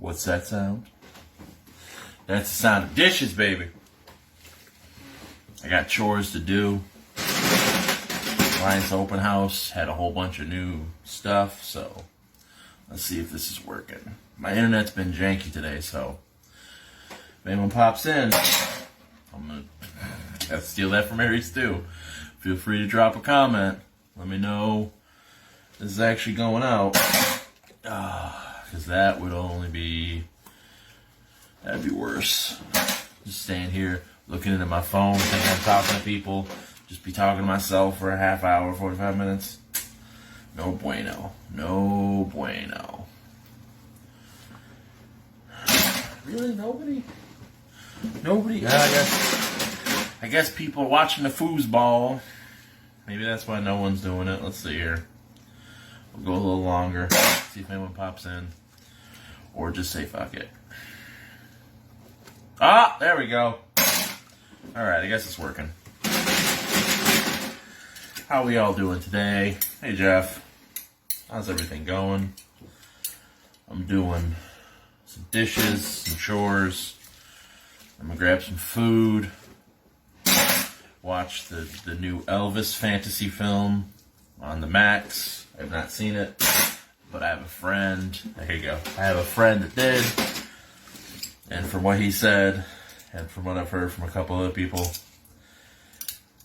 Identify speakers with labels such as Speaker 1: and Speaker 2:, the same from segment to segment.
Speaker 1: What's that sound? That's the sound of dishes, baby. I got chores to do. Warlight open house had a whole bunch of new stuff, so let's see if this is working. My internet's been janky today, so if anyone pops in, I'm gonna have to steal that from Mary Stu. Feel free to drop a comment. Let me know this is actually going out. Because that would only be... that'd be worse. Just staying here, looking into my phone, thinking I'm talking to people. Just be talking to myself for a half hour, 45 minutes. No bueno. No bueno. Really? Nobody? Nobody? I guess people are watching the foosball. Maybe that's why no one's doing it. Let's see here. We'll go a little longer. See if anyone pops in. Or just say fuck it. Ah, there we go. Alright, I guess it's working. How we all doing today? Hey Jeff. How's everything going? I'm doing some dishes, some chores. I'm gonna grab some food. Watch the new Elvis fantasy film on the Max. I have not seen it, but I have a friend. There you go. I have a friend that did. And from what he said, and from what I've heard from a couple other people,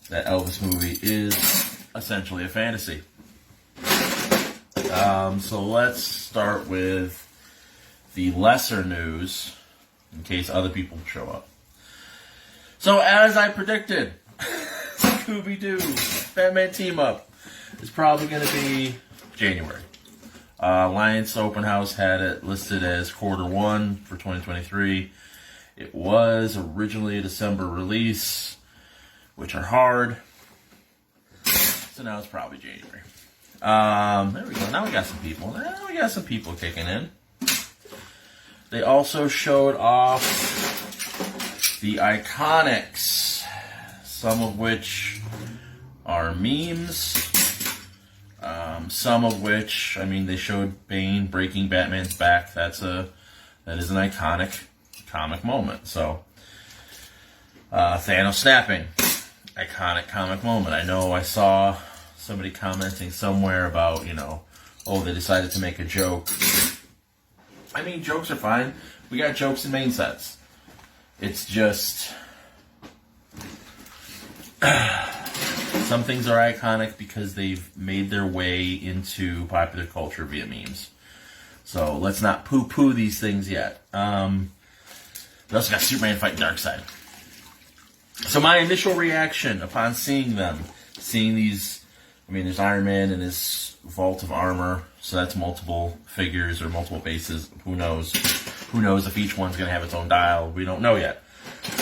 Speaker 1: that Elvis movie is essentially a fantasy. So let's start with the lesser news, in case other people show up. So as I predicted, Scooby-Doo Batman team-up is probably going to be January. Alliance Open House had it listed as Q1 for 2023. It was originally a December release, which are hard. So now it's probably January. There we go. Now we got some people. Now we got some people kicking in. They also showed off the Iconics, some of which are memes. Some of which, I mean, they showed Bane breaking Batman's back. That is an iconic comic moment. So, Thanos snapping, iconic comic moment. I know I saw somebody commenting somewhere about, oh, they decided to make a joke. I mean, jokes are fine. We got jokes in main sets. It's just... some things are iconic because they've made their way into popular culture via memes. So let's not poo-poo these things yet. We also got Superman fighting Darkseid. So my initial reaction upon seeing these, I mean, there's Iron Man and his vault of armor, so that's multiple figures or multiple bases. Who knows? Who knows if each one's going to have its own dial? We don't know yet.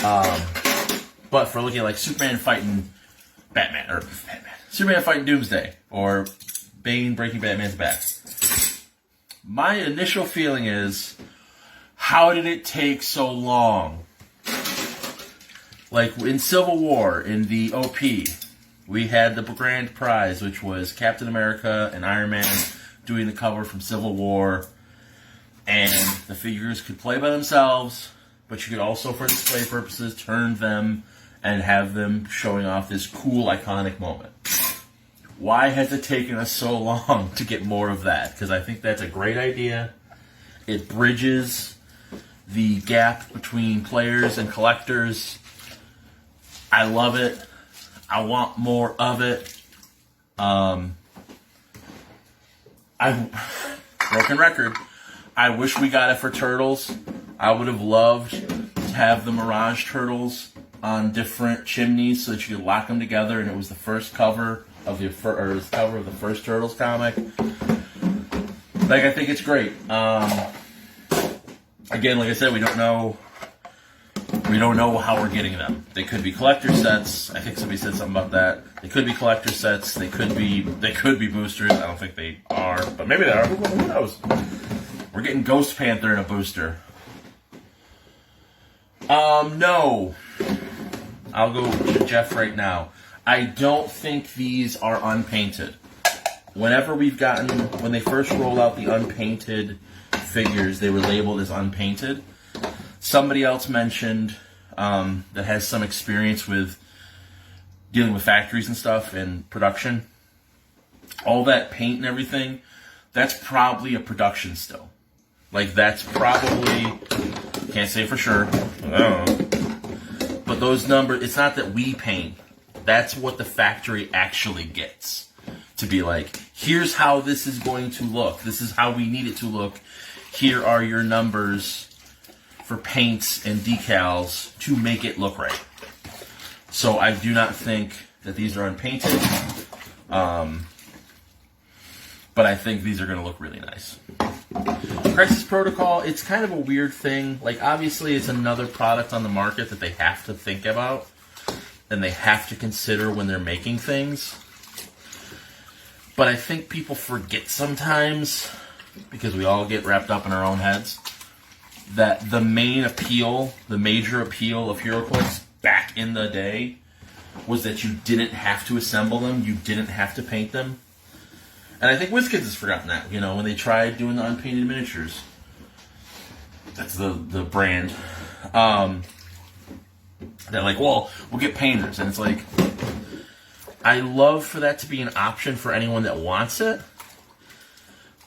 Speaker 1: But for looking at like Superman fighting Superman fighting Doomsday, or Bane breaking Batman's back, my initial feeling is, how did it take so long? Like in Civil War, in the OP, we had the grand prize, which was Captain America and Iron Man doing the cover from Civil War, and the figures could play by themselves, but you could also, for display purposes, turn them and have them showing off this cool, iconic moment. Why has it taken us so long to get more of that? Because I think that's a great idea. It bridges the gap between players and collectors. I love it. I want more of it. Broken record. I wish we got it for Turtles. I would have loved to have the Mirage Turtles on different chimneys so that you could lock them together, and it was the first cover of the first Turtles comic. Like, I think it's great. Again, like I said, we don't know how we're getting them. They could be collector sets. I think somebody said something about that. They could be collector sets. They could be boosters. I don't think they are, but maybe they are. Who knows? We're getting Ghost Panther in a booster. No. I'll go to Jeff right now. I don't think these are unpainted. When they first rolled out the Unpainted figures, they were labeled as unpainted. Somebody else mentioned that has some experience with dealing with factories and stuff and production. All that paint and everything, that's probably a production still. Like, that's probably, can't say for sure, I don't know. But those numbers, it's not that we paint. That's what the factory actually gets. To be like, here's how this is going to look. This is how we need it to look. Here are your numbers for paints and decals to make it look right. So I do not think that these are unpainted. But I think these are going to look really nice. Crisis Protocol, it's kind of a weird thing. Like, obviously, it's another product on the market that they have to think about and they have to consider when they're making things. But I think people forget sometimes, because we all get wrapped up in our own heads, that the main appeal, the major appeal of HeroClix back in the day was that you didn't have to assemble them, you didn't have to paint them. And I think WizKids has forgotten that, you know, when they tried doing the unpainted miniatures. That's the brand. They're like, well, we'll get painters. And it's like, I love for that to be an option for anyone that wants it.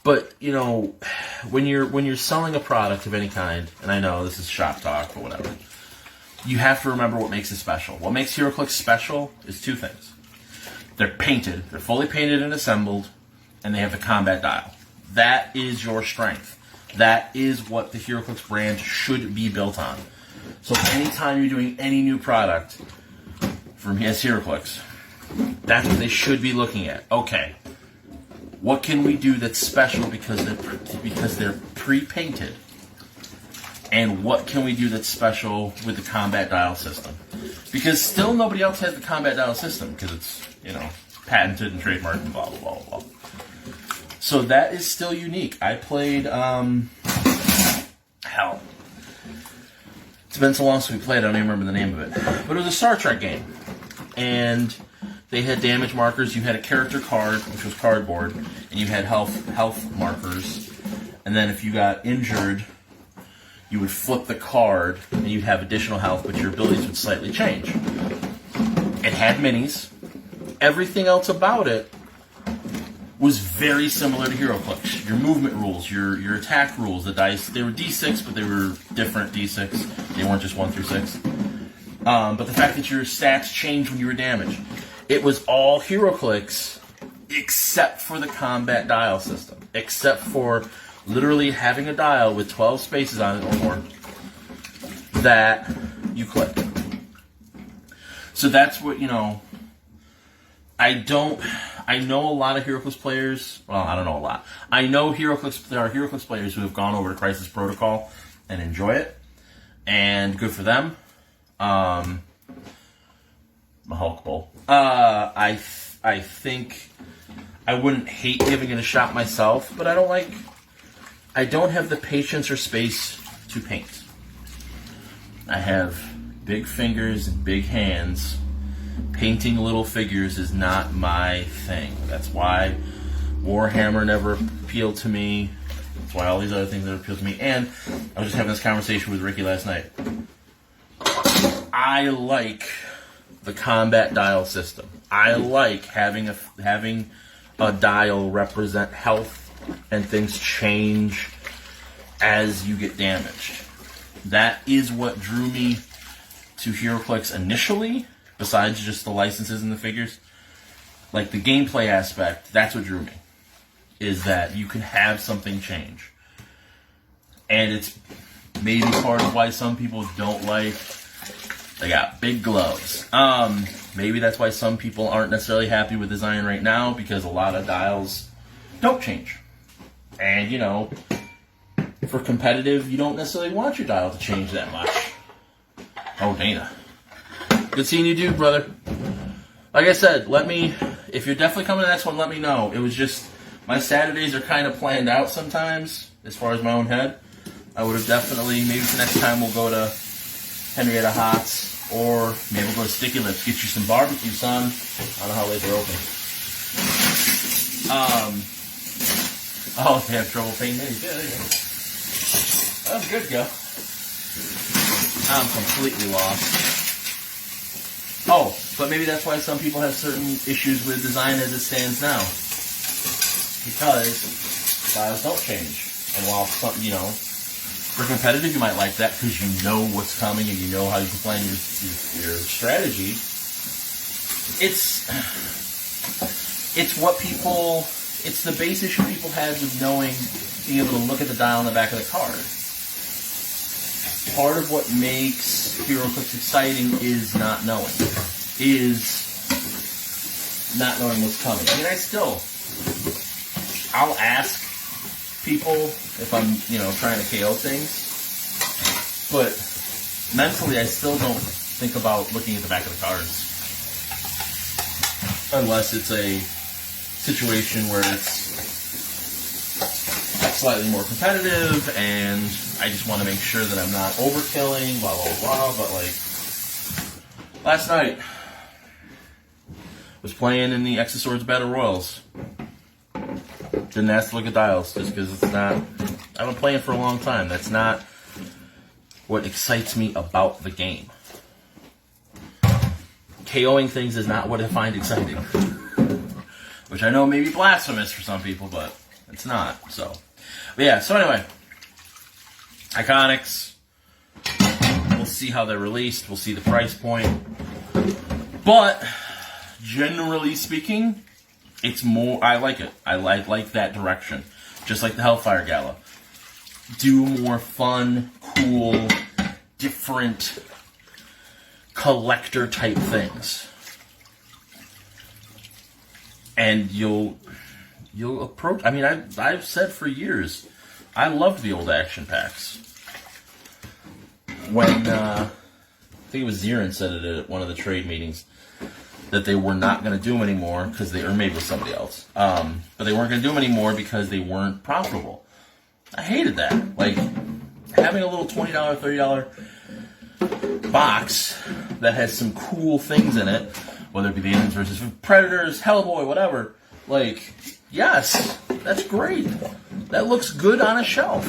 Speaker 1: But, you know, when you're selling a product of any kind, and I know this is shop talk or whatever, you have to remember what makes it special. What makes HeroClix special is two things. They're painted. They're fully painted and assembled. And they have the combat dial. That is your strength. That is what the HeroClix brand should be built on. So anytime you're doing any new product from HeroClix, that's what they should be looking at. Okay, what can we do that's special because they're pre-painted? And what can we do that's special with the combat dial system? Because still nobody else has the combat dial system because it's, you know, patented and trademarked and blah, blah, blah, blah. So that is still unique. I played, hell, it's been so long since we played, I don't even remember the name of it. But it was a Star Trek game. And they had damage markers. You had a character card, which was cardboard, and you had health markers. And then if you got injured, you would flip the card, and you'd have additional health, but your abilities would slightly change. It had minis. Everything else about it was very similar to HeroClix. Your movement rules, your attack rules, the dice, they were D6, but they were different D6. They weren't just 1 through 6. But the fact that your stats changed when you were damaged. It was all HeroClix except for the combat dial system. Except for literally having a dial with 12 spaces on it or more that you click. So that's what, you know, I know a lot of HeroClix players. Well, I don't know a lot. I know there are HeroClix players who have gone over to Crisis Protocol and enjoy it, and good for them. My Hulk Bowl. I think I wouldn't hate giving it a shot myself, but I don't have the patience or space to paint. I have big fingers and big hands. Painting little figures is not my thing. That's why Warhammer never appealed to me. That's why all these other things never appealed to me. And I was just having this conversation with Ricky last night. I like the combat dial system. I like having a dial represent health and things change as you get damaged. That is what drew me to HeroClix initially. Besides just the licenses and the figures, like the gameplay aspect, that's what drew me. Is that you can have something change. And it's maybe part of why some people don't like, they got big gloves. Maybe that's why some people aren't necessarily happy with design right now, because a lot of dials don't change. And, you know, for competitive, you don't necessarily want your dial to change that much. Oh, Dana. Good seeing you, dude, brother. Like I said, if you're definitely coming to the next one, let me know. It was just, my Saturdays are kind of planned out sometimes, as far as my own head. I would have definitely, maybe the next time we'll go to Henrietta Hots, or maybe we'll go to Sticky Lips, get you some barbecue, son. I don't know how late they're open. Oh, they have trouble painting minis. Yeah, there you go. That was good, Gil. I'm completely lost. Oh, but maybe that's why some people have certain issues with design as it stands now. Because styles don't change. And while some, for competitive, you might like that because you know what's coming and you know how you can plan your strategy. It's what people, it's the base issue people had with knowing, being able to look at the dial on the back of the card. Part of what makes HeroClix exciting is not knowing. What's coming. I mean, I'll ask people if I'm, trying to KO things, but mentally I still don't think about looking at the back of the cards. Unless it's a situation where it's slightly more competitive and I just want to make sure that I'm not overkilling, blah, blah, blah, but last night was playing in the X of Swords Battle Royals. Didn't ask to look at dials just because it's not, I've been playing for a long time. That's not what excites me about the game. KOing things is not what I find exciting. Which I know may be blasphemous for some people, but it's not. So anyway. Iconics. We'll see how they're released. We'll see the price point. But, generally speaking, it's more, I like it. I like that direction. Just like the Hellfire Gala. Do more fun, cool, different collector type things. And you'll approach, I mean, I've said for years, I loved the old action packs. When, I think it was Zirin said it at one of the trade meetings, that they were not going to do them anymore, because or maybe it was somebody else, but they weren't going to do them anymore because they weren't profitable. I hated that. Like, having a little $20, $30 box that has some cool things in it, whether it be the Aliens versus Predators, Hellboy, whatever, yes, that's great. That looks good on a shelf.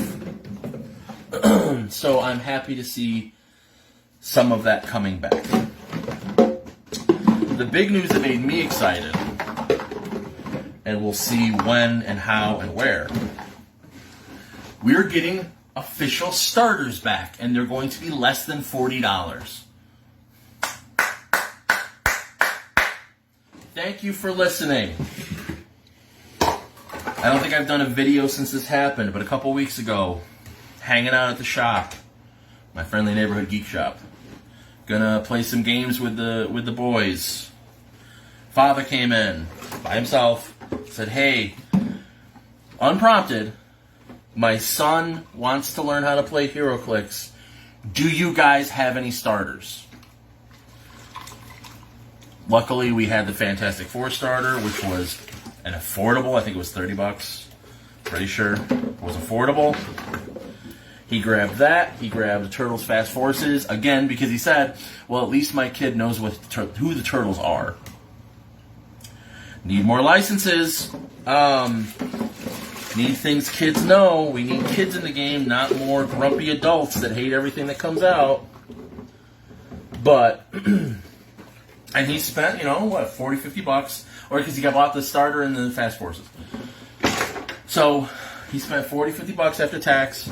Speaker 1: So I'm happy to see some of that coming back. The big news that made me excited, and we'll see when and how and where, we're getting official starters back, and they're going to be less than $40. Thank you for listening. I don't think I've done a video since this happened, but a couple weeks ago, hanging out at the shop, my friendly neighborhood geek shop. Gonna play some games with the boys. Father came in by himself, said, "Hey, unprompted, my son wants to learn how to play HeroClix. Do you guys have any starters?" Luckily, we had the Fantastic Four starter, which was an affordable, I think it was $30. Pretty sure it was affordable. He grabbed that. He grabbed the Turtles Fast Forces, again, because he said, well, at least my kid knows who the Turtles are. Need more licenses. Need things kids know. We need kids in the game, not more grumpy adults that hate everything that comes out. But, and he spent, $40, $50, or because he bought the starter and the Fast Forces. So, he spent $40, $50 after tax,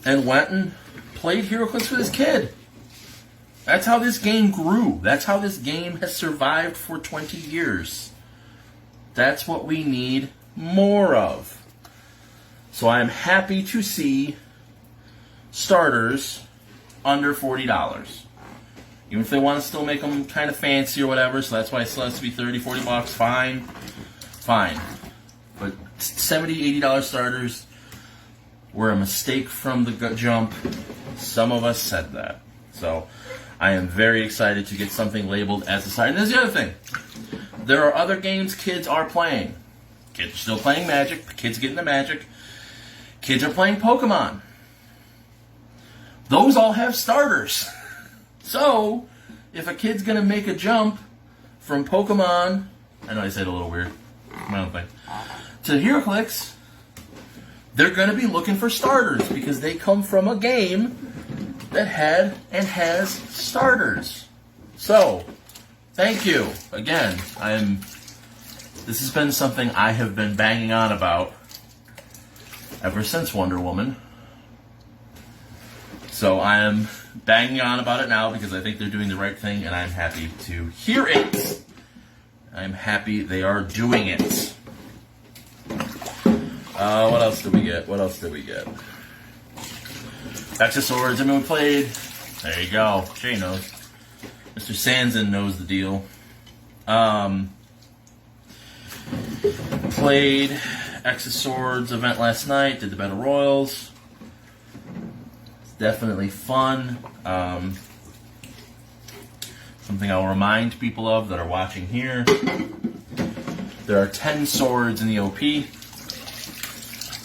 Speaker 1: and went and played HeroClix with his kid. That's how this game grew. That's how this game has survived for 20 years. That's what we need more of. So I'm happy to see starters under $40. Even if they want to still make them kind of fancy or whatever, so that's why it still has to be $30, $40, fine. But $70, $80 starters were a mistake from the jump. Some of us said that. So I am very excited to get something labeled as a side. And there's the other thing. There are other games kids are playing. Kids are still playing Magic. Kids get into Magic. Kids are playing Pokemon. Those all have starters. So, if a kid's going to make a jump from Pokemon, I know I said it a little weird, my own thing, to HeroClix, they're going to be looking for starters because they come from a game that had and has starters. So, thank you. Again, this has been something I have been banging on about ever since Wonder Woman. So I am banging on about it now because I think they're doing the right thing, and I'm happy to hear it. I'm happy they are doing it. What else did we get? Exoswords, I mean, we played. There you go. Jay knows. Mr. Sanson knows the deal. Played Exoswords event last night. Did the Battle Royals. It's definitely fun. Something I'll remind people of that are watching here. There are 10 swords in the OP.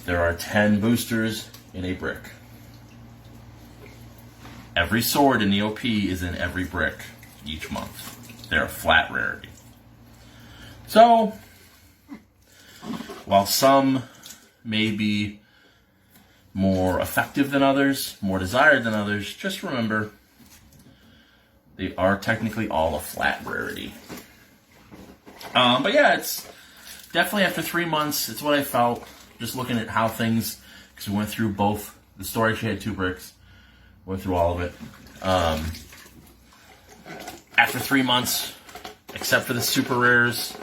Speaker 1: There are 10 boosters in a brick. Every sword in the OP is in every brick each month. They're a flat rarity. So, while some may be more effective than others, more desired than others, just remember, they are technically all a flat rarity. But yeah, it's definitely after 3 months, it's what I felt, just looking at how things, because we went through both, the store actually had 2 bricks, went through all of it. After 3 months, except for the super rares,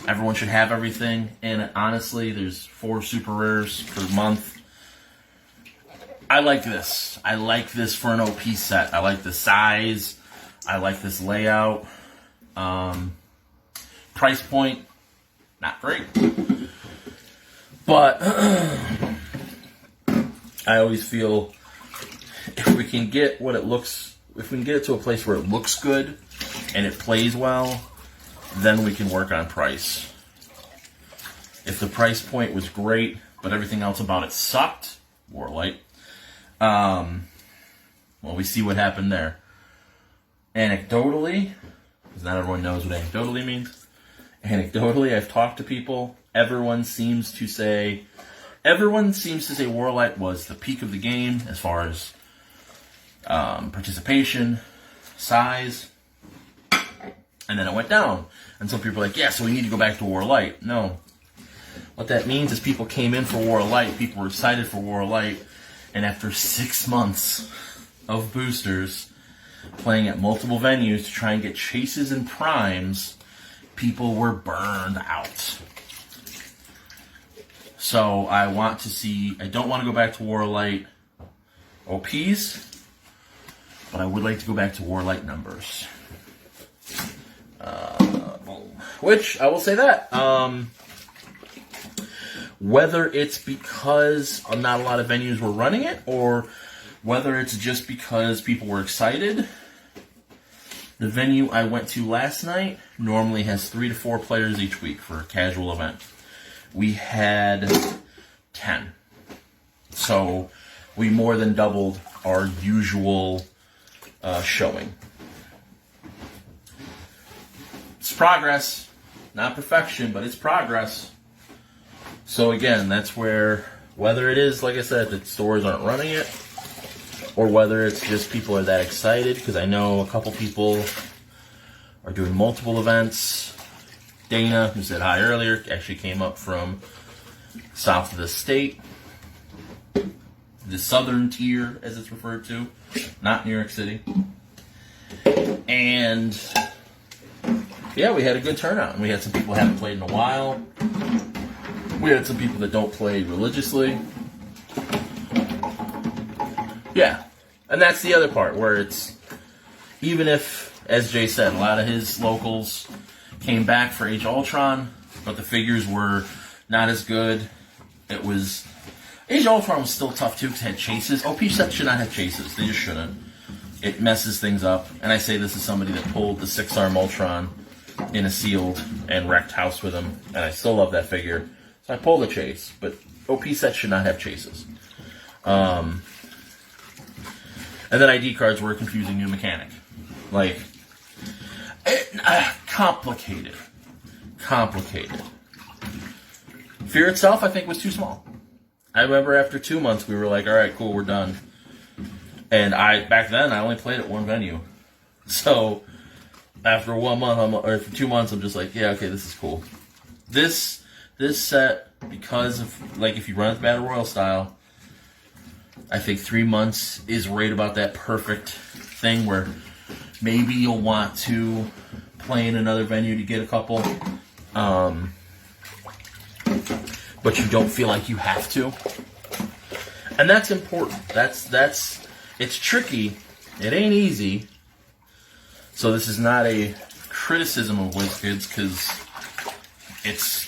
Speaker 1: everyone should have everything, and honestly, there's 4 super rares per month. I like this. I like this for an OP set. I like the size. I like this layout. Price point, not great. But I always feel if we can get what it looks, if we can get it to a place where it looks good and it plays well, then we can work on price. If the price point was great, but everything else about it sucked, Warlight, well, we see what happened there. Anecdotally, because not everyone knows what anecdotally means. Anecdotally, I've talked to people. Everyone seems to say Warlight was the peak of the game as far as participation, size, and then it went down. And some people are like, yeah, so we need to go back to Warlight. No. What that means is people came in for Warlight, people were excited for Warlight, and after 6 months of boosters, playing at multiple venues to try and get chases and primes, people were burned out. So I don't want to go back to Warlight OPs, but I would like to go back to Warlight numbers. Which, I will say that, whether it's because not a lot of venues were running it, or whether it's just because people were excited, the venue I went to last night normally has 3 to 4 players each week for a casual event. We had 10. So we more than doubled our usual showing. It's progress, not perfection, but it's progress. So again, that's where, whether it is, like I said, that stores aren't running it, or whether it's just people are that excited, because I know a couple people are doing multiple events. Dana, who said hi earlier, actually came up from south of the state, the southern tier, as it's referred to, not New York City. And yeah, we had a good turnout. We had some people who haven't played in a while. We had some people that don't play religiously. Yeah, and that's the other part, where it's, even if, as Jay said, a lot of his locals came back for Age of Ultron, but the figures were not as good. It was, Age of Ultron was still tough too, because it had chases. OP sets should not have chases, they just shouldn't. It messes things up, and I say this as somebody that pulled the 6-arm Ultron in a sealed and wrecked house with him, and I still love that figure. So I pulled the chase, but OP sets should not have chases. And then ID cards were a confusing new mechanic. Like, complicated. Complicated. Fear itself, I think, was too small. I remember after 2 months, we were like, all right, cool, we're done. And back then, I only played at one venue. So after 1 month, or for 2 months, I'm just like, yeah, okay, this is cool. This set, because of, like, if you run it Battle Royale style, I think 3 months is right about that perfect thing where maybe you'll want to play in another venue to get a couple, but you don't feel like you have to. And that's important. It's tricky. It ain't easy. So this is not a criticism of WizKids, because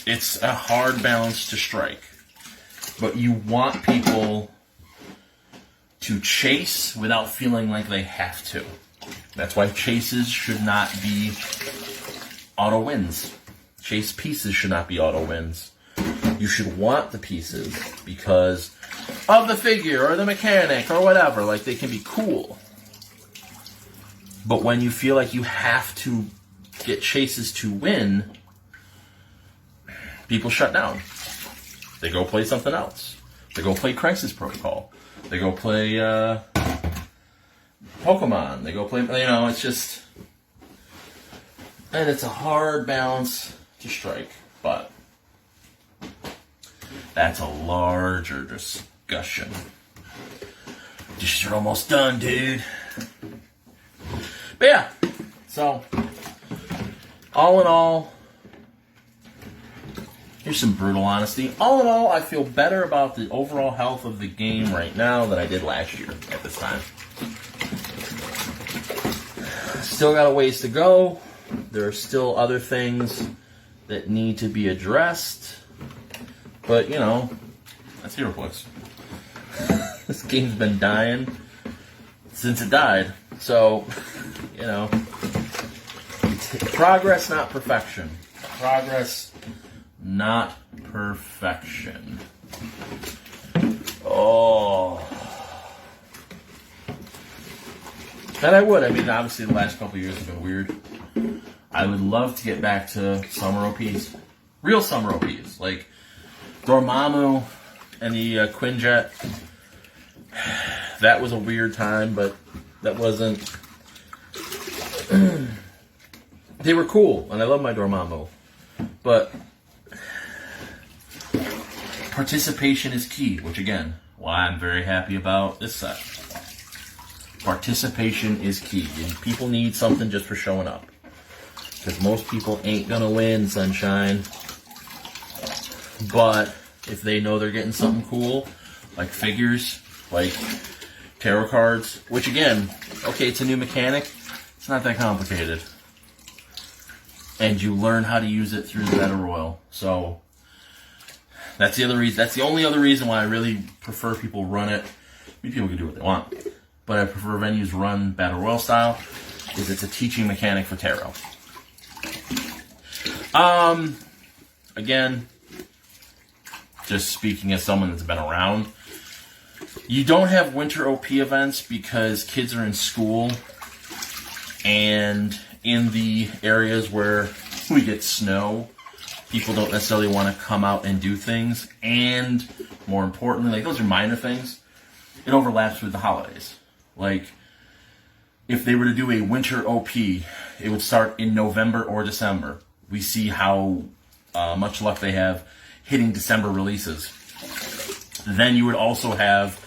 Speaker 1: it's a hard balance to strike. But you want people to chase without feeling like they have to. That's why chases should not be auto wins. Chase pieces should not be auto wins. You should want the pieces because of the figure or the mechanic or whatever. Like, they can be cool. But when you feel like you have to get chases to win, people shut down. They go play something else. They go play Crisis Protocol. They go play Pokemon. They go play, it's just... And it's a hard balance to strike, but that's a larger discussion. Just you're almost done, dude. But yeah, so all in all, here's some brutal honesty. All in all, I feel better about the overall health of the game right now than I did last year at this time. Still got a ways to go. There are still other things that need to be addressed. But, that's HeroClix. This game's been dying since it died. So, progress, not perfection. Progress, not perfection. Oh. And I would. Obviously the last couple of years have been weird. I would love to get back to summer OPs. Real summer OPs. Like Dormammu and the Quinjet. That was a weird time, but that wasn't... They were cool, and I love my Dormammu. But participation is key, which again, why I'm very happy about this set. Participation is key. And people need something just for showing up. Because most people ain't gonna win, sunshine. But if they know they're getting something cool, like figures, like tarot cards, which again, okay, it's a new mechanic. It's not that complicated. And you learn how to use it through the Battle Royale. So that's the other reason. That's the only other reason why I really prefer people run it. People can do what they want, but I prefer venues run Battle Royale style, is it's a teaching mechanic for tarot. Again, just speaking as someone that's been around, you don't have winter OP events because kids are in school, and in the areas where we get snow, people don't necessarily want to come out and do things, and more importantly, like those are minor things, it overlaps with the holidays. Like, if they were to do a winter OP, it would start in November or December. We see how much luck they have hitting December releases. Then you would also have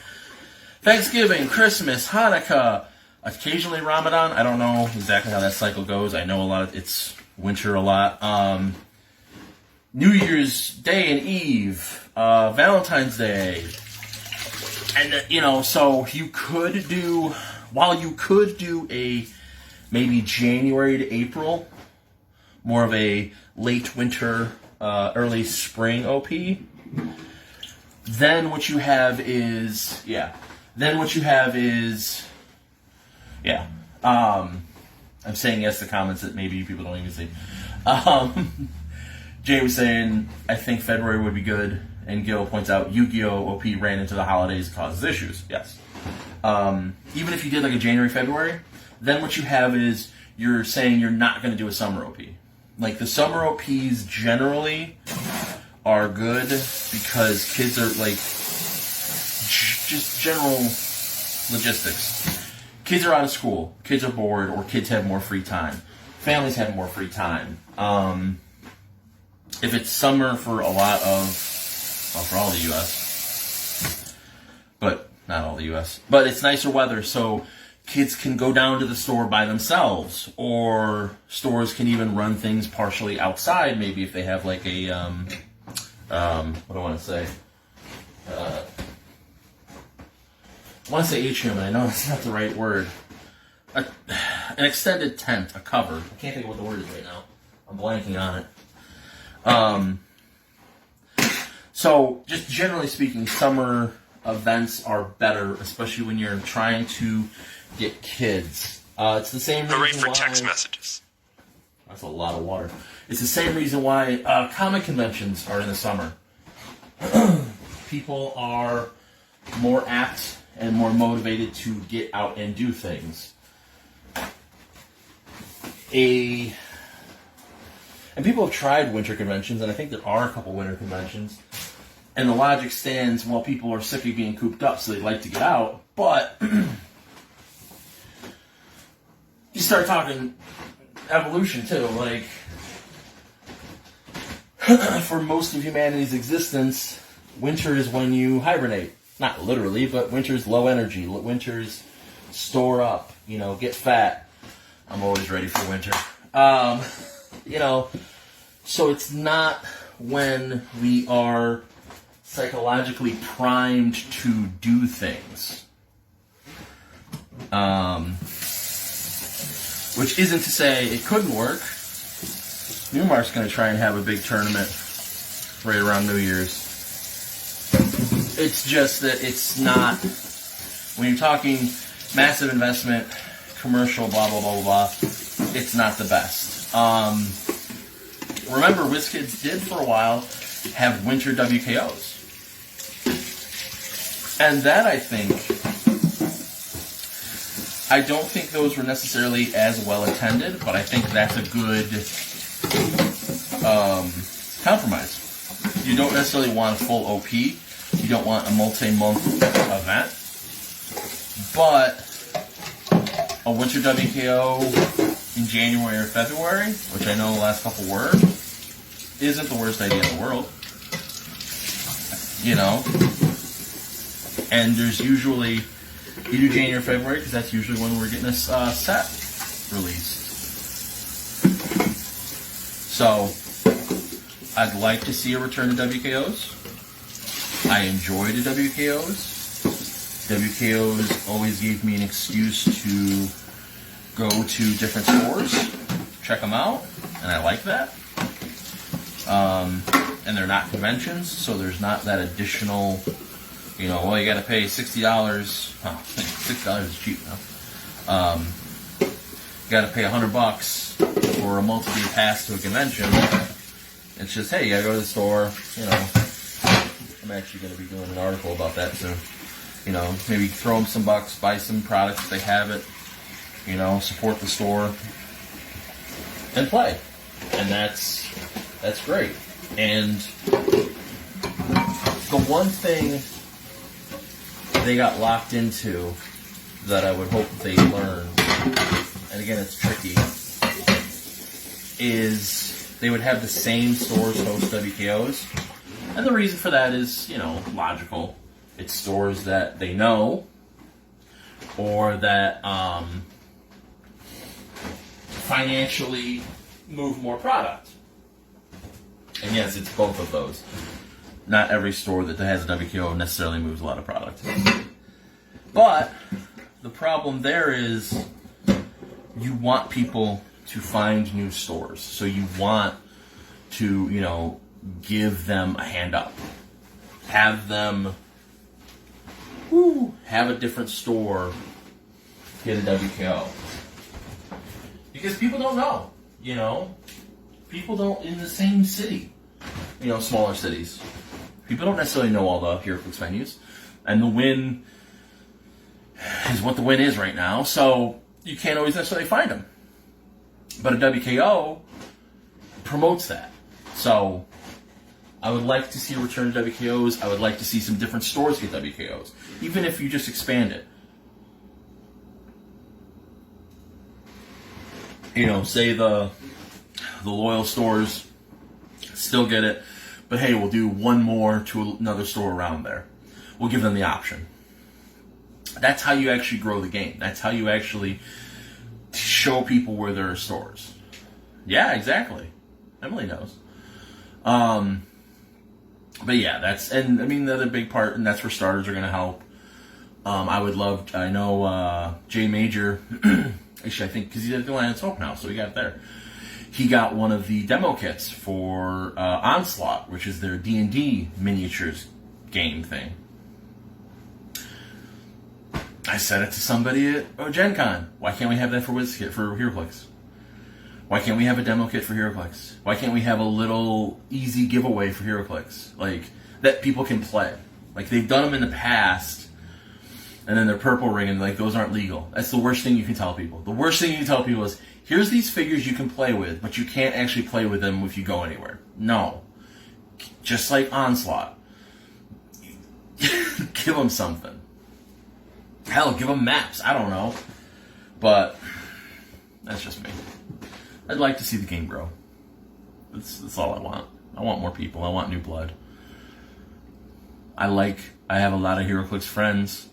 Speaker 1: Thanksgiving, Christmas, Hanukkah, occasionally Ramadan. I don't know exactly how that cycle goes. I know it's winter a lot. New Year's Day and Eve, Valentine's Day. And, so you could do, while you could do a maybe January to April, more of a late winter, early spring OP, then what you have is, I'm saying yes to comments that maybe people don't even see. Jay was saying, I think February would be good, and Gil points out Yu-Gi-Oh! OP ran into the holidays and causes issues. Yes. Even if you did like a January, February, then what you have is you're saying you're not going to do a summer OP. Like, the summer OPs generally are good because kids are, like, just general logistics. Kids are out of school, kids are bored, or kids have more free time. Families have more free time. If it's summer for a lot of, well, for all the U.S., but not all the U.S., but it's nicer weather, so kids can go down to the store by themselves, or stores can even run things partially outside, maybe if they have like a, what do I want to say? I want to say atrium, and I know that's not the right word. An extended tent, a cover. I can't think of what the word is right now. I'm blanking on it. So, just generally speaking, summer events are better, especially when you're trying to get kids. It's the same reason
Speaker 2: Hooray for
Speaker 1: why...
Speaker 2: text messages.
Speaker 1: That's a lot of water. It's the same reason why comic conventions are in the summer. People are more apt and more motivated to get out and do things. And people have tried winter conventions, and I think there are a couple winter conventions. And the logic stands, well, people are sick of being cooped up, so they'd like to get out. But you start talking evolution, too. Like, for most of humanity's existence, winter is when you hibernate. Not literally, but winter's low energy. Winter's store up, get fat. I'm always ready for winter. So it's not when we are psychologically primed to do things. Which isn't to say it couldn't work. Newmark's going to try and have a big tournament right around New Year's. It's just that it's not, when you're talking massive investment, commercial, blah, blah, blah, blah, blah, it's not the best. Remember, WizKids did for a while have winter WKOs. And that, I don't think those were necessarily as well attended, but I think that's a good compromise. You don't necessarily want a full OP. You don't want a multi-month event. But a winter WKO in January or February, which I know the last couple were, isn't the worst idea in the world. And there's usually, you do January or February, because that's usually when we're getting a set released. So, I'd like to see a return to WKOs. I enjoy the WKOs. WKOs always gave me an excuse to go to different stores, check them out, and I like that. And they're not conventions, so there's not that additional, you got to pay $60. Oh, $60 is cheap now. You got to pay $100 for a multi-day pass to a convention. It's just, hey, you got to go to the store, I'm actually going to be doing an article about that soon. Maybe throw them some bucks, buy some products if they have it, support the store, and play. And that's great. And the one thing they got locked into that I would hope they learn, and again it's tricky, is they would have the same stores host WKOs. And the reason for that is, logical. It's stores that they know, or that financially move more product. And yes, it's both of those. Not every store that has a WKO necessarily moves a lot of product. But the problem there is you want people to find new stores. So you want to, give them a hand up. Have them have a different store get a WKO. Because people don't know, People don't, in the same city, smaller cities, people don't necessarily know all the HeroClix venues. And the Win is what the Win is right now, so you can't always necessarily find them. But a WKO promotes that. So, I would like to see a return to WKOs. I would like to see some different stores get WKOs, even if you just expand it. You know, say the loyal stores still get it, but hey, we'll do one more to another store around there. We'll give them the option. That's how you actually grow the game. That's how you actually show people where there are stores. Yeah, exactly. Emily knows. But yeah, and I mean, the other big part, and that's where starters are going to help. I know Jay Major, actually I think, because he's at the Lion's Hope now, so he got it there. He got one of the demo kits for Onslaught, which is their D&D miniatures game thing. I said it to somebody at Gen Con. Why can't we have that for HeroClix? Why can't we have a demo kit for HeroClix? Why can't we have a little easy giveaway for HeroClix? Like, that people can play. Like, they've done them in the past, and then they're purple ring, and like, those aren't legal. That's the worst thing you can tell people. The worst thing you can tell people is, here's these figures you can play with, but you can't actually play with them if you go anywhere. No. Just like Onslaught. Give them something. Hell, give them maps. I don't know. But that's just me. I'd like to see the game grow. That's all I want. I want more people. I want new blood. I have a lot of HeroClix friends.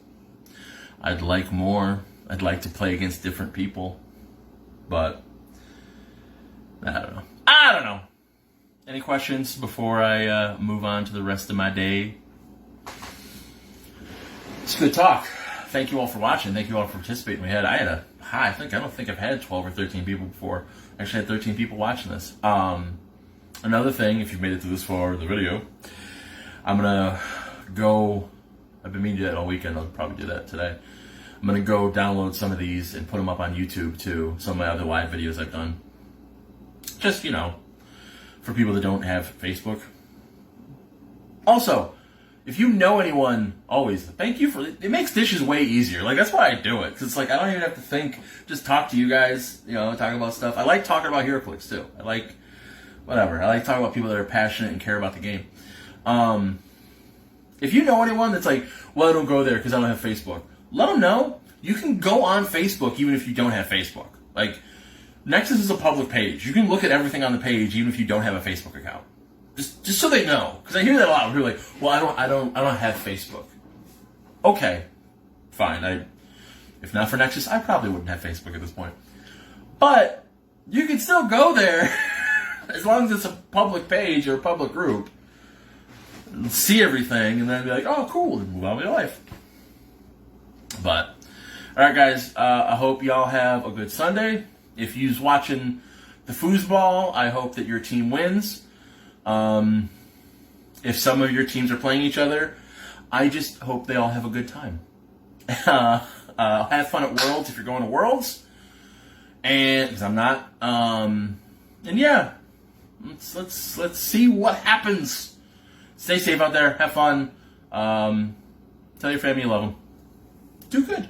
Speaker 1: I'd like more. I'd like to play against different people. But I don't know. Any questions before I move on to the rest of my day? It's good talk. Thank you all for watching. Thank you all for participating. I don't think I've had 12 or 13 people before. I actually had 13 people watching this. Another thing, if you've made it through this far in the video, I'm gonna go. I've been meaning to do that all weekend. I'll probably do that today. I'm gonna go download some of these and put them up on YouTube too. Some of my other live videos I've done. Just, for people that don't have Facebook. Also, if you know anyone, always, thank you it makes dishes way easier. Like, that's why I do it. Because it's like, I don't even have to think, just talk to you guys, talk about stuff. I like talking about HeroClix, too. I like talking about people that are passionate and care about the game. If you know anyone that's like, well, I don't go there because I don't have Facebook, let them know. You can go on Facebook even if you don't have Facebook. Like, Nexus is a public page. You can look at everything on the page even if you don't have a Facebook account. Just so they know, because I hear that a lot. People are like, "Well, I don't have Facebook." Okay, fine. If not for Nexus, I probably wouldn't have Facebook at this point. But you can still go there as long as it's a public page or a public group, and see everything, and then be like, "Oh, cool," and move on with your life. But all right, guys. I hope y'all have a good Sunday. If you's watching the foosball, I hope that your team wins. If some of your teams are playing each other, I just hope they all have a good time. Have fun at Worlds if you're going to Worlds, and because I'm not. And yeah, let's see what happens. Stay safe out there. Have fun. Tell your family you love them. Do good.